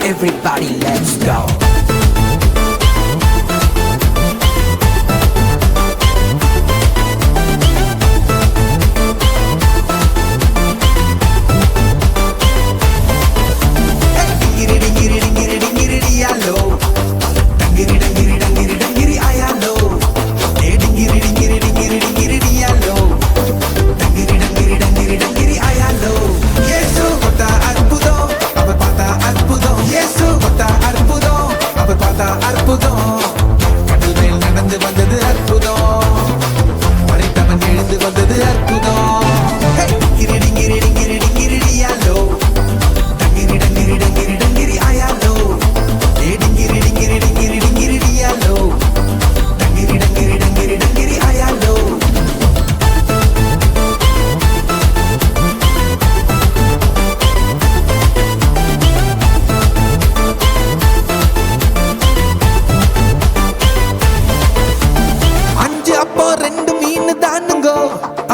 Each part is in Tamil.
Everybody, let's go.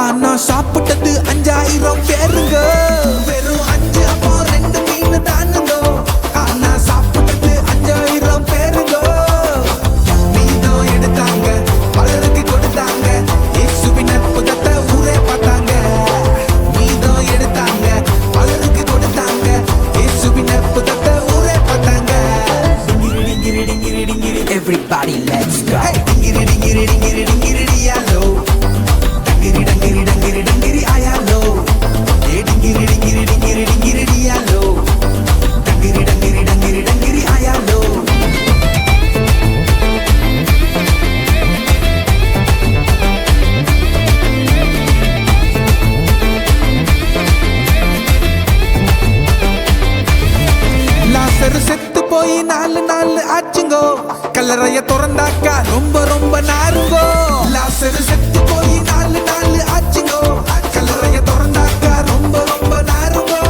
ஆனா சாப்பிட்டது 5000 பேருங்க. வெறும் 5 அப்போ 2 மீன் தானுங்க. ஆனா சாப்பிட்டது 5000 பேருங்க. மீதம் எடுத்தாங்க, பலருக்கு கொடுத்தாங்க. இயேசுவின் அற்புதத்தை ஊரே பார்த்தாங்க. மீதம் எடுத்தாங்க, பலருக்கு கொடுத்தாங்க. இயேசுவின் அற்புதத்தை ஊரே பார்த்தாங்க. Everybody, let's go. செத்து போய் 4 நாள் ஆச்சுங்கோ. கல்லறைய திறந்தாக்கா ரொம்ப ரொம்ப நாருங்கோ. லாசரு செத்து போய் 4 நாள் ஆச்சுங்கோ. கல்லறைய திறந்தாக்கா ரொம்ப ரொம்ப நாருங்கோ.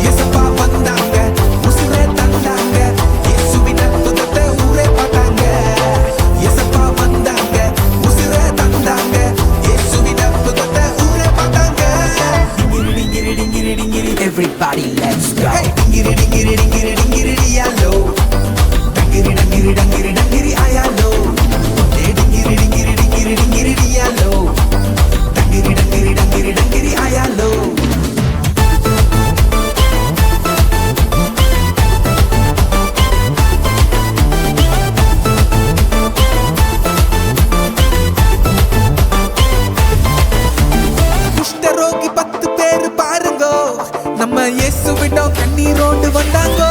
இயேசுப்பா வந்தாங்க, உசுரே தந்தாங்க. இயேசுவின் அற்புதத்தை ஊரே பார்த்தாங்க. இயேசுப்பா வந்தாங்க, உசுரே தந்தாங்க. இயேசுவின் அற்புதத்தை ஊரே பார்த்தாங்க. Everybody, let's go. குஷ்டரோகி 10 பேர் பாருங்க. நம்ம இயேசுவிடம் கண்ணீரோடு வந்தாங்க.